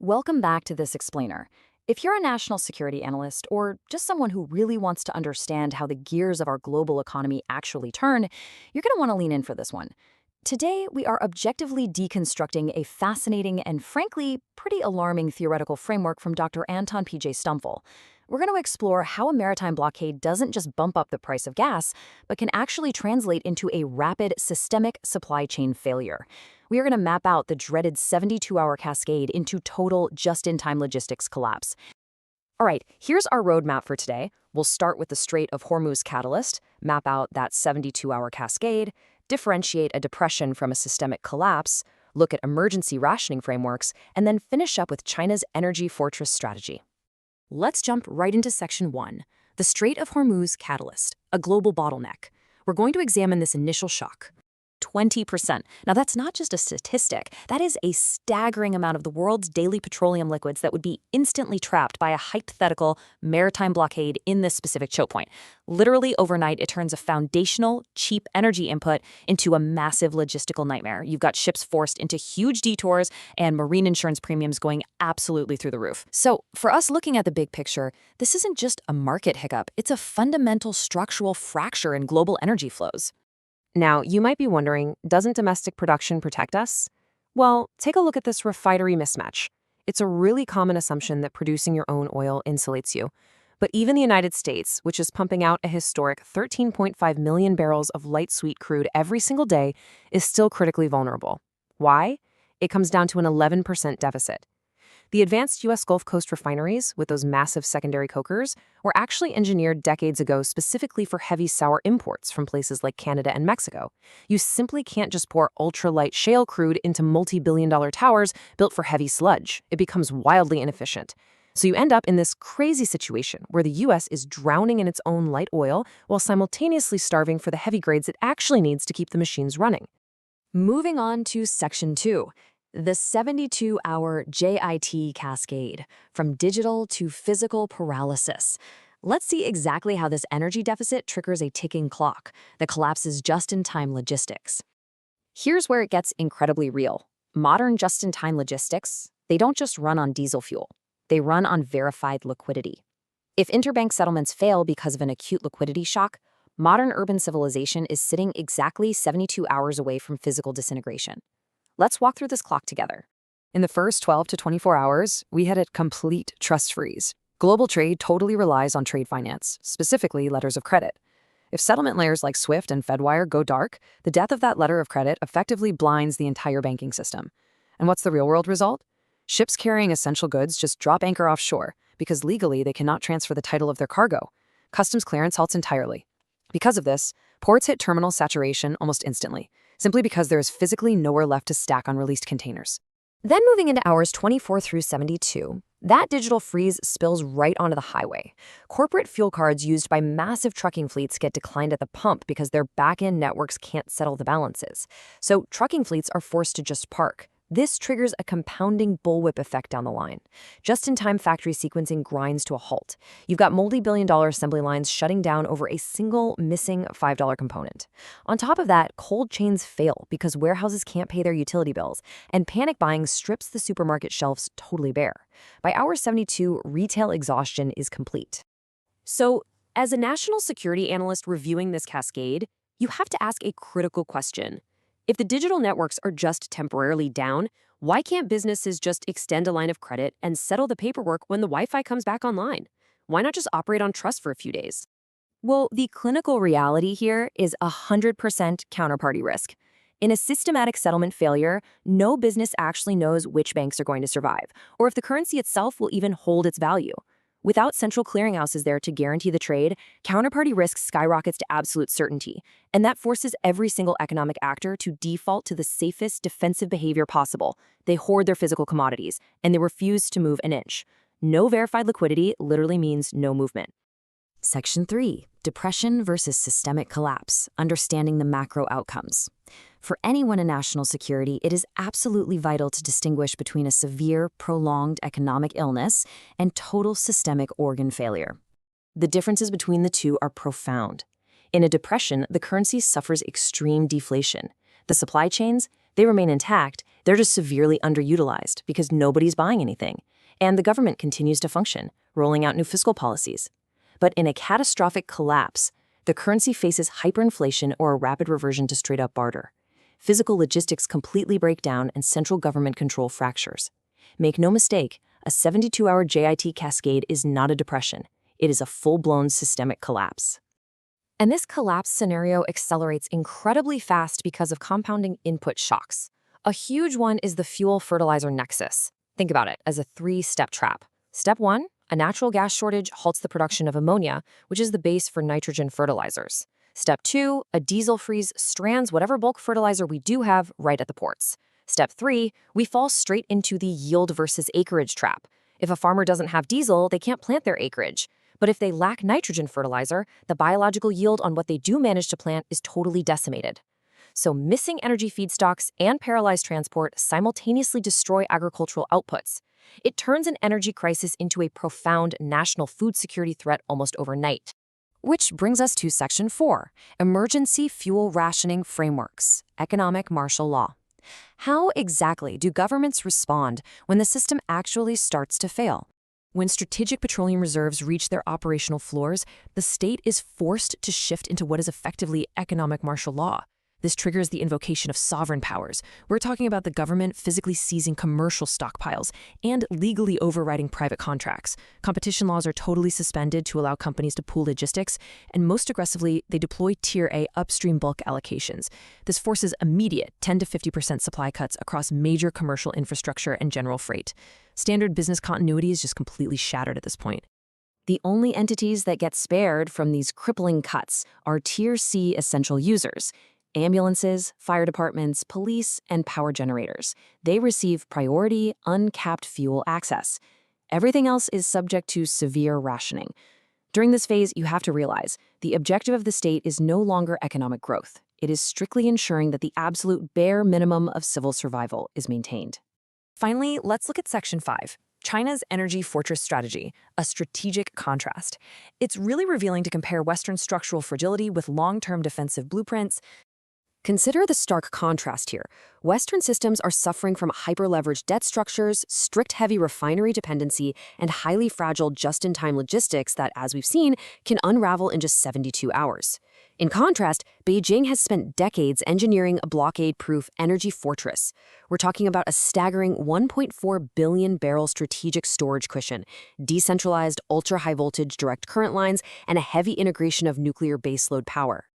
Welcome back to this explainer. If you're a national security analyst or just someone who really wants to understand how the gears of our global economy actually turn, you're going to want to lean in for this one. Today, we are objectively deconstructing a fascinating and frankly pretty alarming theoretical framework from Dr. Anton P.J. Stampfl. We're going to explore how a maritime blockade doesn't just bump up the price of gas, but can actually translate into a rapid systemic supply chain failure. We are going to map out the dreaded 72-hour cascade into total just-in-time logistics collapse. All right, here's our roadmap for today. We'll start with the Strait of Hormuz catalyst, map out that 72-hour cascade, differentiate a depression from a systemic collapse, look at emergency rationing frameworks, and then finish up with China's energy fortress strategy. Let's jump right into Section 1, the Strait of Hormuz catalyst, a global bottleneck. We're going to examine this initial shock. 20%. Now, that's not just a statistic. That is a staggering amount of the world's daily petroleum liquids that would be instantly trapped by a hypothetical maritime blockade in this specific choke point. Literally overnight, it turns a foundational, cheap energy input into a massive logistical nightmare. You've got ships forced into huge detours and marine insurance premiums going absolutely through the roof. So, for us looking at the big picture, this isn't just a market hiccup. It's a fundamental structural fracture in global energy flows. Now, you might be wondering, doesn't domestic production protect us? Well, take a look at this refinery mismatch. It's a really common assumption that producing your own oil insulates you. But even the United States, which is pumping out a historic 13.5 million barrels of light sweet crude every single day, is still critically vulnerable. Why? It comes down to an 11% deficit. The advanced U.S. Gulf Coast refineries, with those massive secondary cokers, were actually engineered decades ago specifically for heavy sour imports from places like Canada and Mexico. You simply can't just pour ultralight shale crude into multi-billion-dollar towers built for heavy sludge. It becomes wildly inefficient. So you end up in this crazy situation where the U.S. is drowning in its own light oil while simultaneously starving for the heavy grades it actually needs to keep the machines running. Moving on to Section 2. The 72-hour JIT cascade, from digital to physical paralysis. Let's see exactly how this energy deficit triggers a ticking clock that collapses just-in-time logistics. Here's where it gets incredibly real. Modern just-in-time logistics, they don't just run on diesel fuel. They run on verified liquidity. If interbank settlements fail because of an acute liquidity shock, modern urban civilization is sitting exactly 72 hours away from physical disintegration. Let's walk through this clock together. In the first 12 to 24 hours, we had a complete trust freeze. Global trade totally relies on trade finance, specifically letters of credit. If settlement layers like SWIFT and Fedwire go dark, the death of that letter of credit effectively blinds the entire banking system. And what's the real-world result? Ships carrying essential goods just drop anchor offshore because legally they cannot transfer the title of their cargo. Customs clearance halts entirely. Because of this, ports hit terminal saturation almost instantly, simply because there is physically nowhere left to stack unreleased containers. Then moving into hours 24 through 72, that digital freeze spills right onto the highway. Corporate fuel cards used by massive trucking fleets get declined at the pump because their back-end networks can't settle the balances. So trucking fleets are forced to just park. This triggers a compounding bullwhip effect down the line. Just-in-time factory sequencing grinds to a halt. You've got multi-billion-dollar assembly lines shutting down over a single missing $5 component. On top of that, cold chains fail because warehouses can't pay their utility bills, and panic buying strips the supermarket shelves totally bare. By hour 72, retail exhaustion is complete. So, as a national security analyst reviewing this cascade, you have to ask a critical question. If the digital networks are just temporarily down, why can't businesses just extend a line of credit and settle the paperwork when the Wi-Fi comes back online? Why not just operate on trust for a few days? Well, the clinical reality here is 100% counterparty risk. In a systematic settlement failure, no business actually knows which banks are going to survive, or if the currency itself will even hold its value. Without central clearinghouses there to guarantee the trade, counterparty risk skyrockets to absolute certainty, and that forces every single economic actor to default to the safest defensive behavior possible. They hoard their physical commodities, and they refuse to move an inch. No verified liquidity literally means no movement. Section 3, Depression versus Systemic Collapse, Understanding the Macro Outcomes. For anyone in national security, it is absolutely vital to distinguish between a severe, prolonged economic illness and total systemic organ failure. The differences between the two are profound. In a depression, the currency suffers extreme deflation. The supply chains, they remain intact, They're just severely underutilized because nobody's buying anything. And the government continues to function, rolling out new fiscal policies. But in a catastrophic collapse, the currency faces hyperinflation or a rapid reversion to straight-up barter. Physical logistics completely break down and central government control fractures. Make no mistake, a 72-hour JIT cascade is not a depression. It is a full-blown systemic collapse. And this collapse scenario accelerates incredibly fast because of compounding input shocks. A huge one is the fuel-fertiliser nexus. Think about it as a three-step trap. Step 1, a natural gas shortage halts the production of ammonia, which is the base for nitrogen fertilizers. Step 2, a diesel freeze strands whatever bulk fertilizer we do have right at the ports. Step 3, we fall straight into the yield versus acreage trap. If a farmer doesn't have diesel, they can't plant their acreage. But if they lack nitrogen fertilizer, the biological yield on what they do manage to plant is totally decimated. So missing energy feedstocks and paralyzed transport simultaneously destroy agricultural outputs. It turns an energy crisis into a profound national food security threat almost overnight. Which brings us to Section 4, Emergency Fuel Rationing Frameworks, Economic Martial Law. How exactly do governments respond when the system actually starts to fail? When strategic petroleum reserves reach their operational floors, the state is forced to shift into what is effectively economic martial law. This triggers the invocation of sovereign powers. We're talking about the government physically seizing commercial stockpiles and legally overriding private contracts. Competition laws are totally suspended to allow companies to pool logistics, and most aggressively, they deploy Tier A upstream bulk allocations. This forces immediate 10 to 50% supply cuts across major commercial infrastructure and general freight. Standard business continuity is just completely shattered at this point. The only entities that get spared from these crippling cuts are Tier C essential users. Ambulances, fire departments, police, and power generators. They receive priority, uncapped fuel access. Everything else is subject to severe rationing. During this phase, you have to realize the objective of the state is no longer economic growth. It is strictly ensuring that the absolute bare minimum of civil survival is maintained. Finally, let's look at Section 5. China's energy fortress strategy, a strategic contrast. It's really revealing to compare Western structural fragility with long-term defensive blueprints. Consider the stark contrast here. Western systems are suffering from hyper-leveraged debt structures, strict heavy refinery dependency, and highly fragile just-in-time logistics that, as we've seen, can unravel in just 72 hours. In contrast, Beijing has spent decades engineering a blockade-proof energy fortress. We're talking about a staggering 1.4 billion barrel strategic storage cushion, decentralized ultra-high voltage direct current lines, and a heavy integration of nuclear baseload power.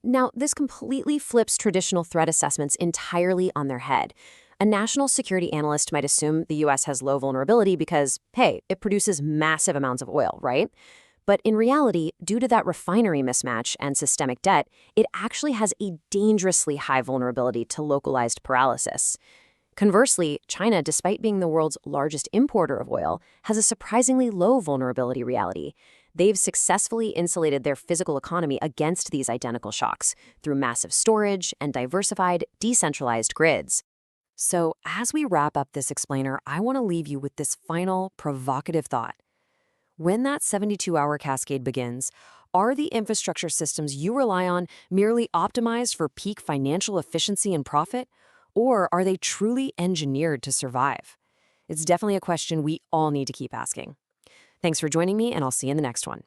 Now, this completely flips traditional threat assessments entirely on their head. A national security analyst might assume the U.S. has low vulnerability because, hey, it produces massive amounts of oil, right? But in reality, due to that refinery mismatch and systemic debt, it actually has a dangerously high vulnerability to localized paralysis. Conversely, China, despite being the world's largest importer of oil, has a surprisingly low vulnerability reality. They've successfully insulated their physical economy against these identical shocks through massive storage and diversified, decentralized grids. So as we wrap up this explainer, I want to leave you with this final, provocative thought. When that 72-hour cascade begins, are the infrastructure systems you rely on merely optimized for peak financial efficiency and profit? Or are they truly engineered to survive? It's definitely a question we all need to keep asking. Thanks for joining me, and I'll see you in the next one.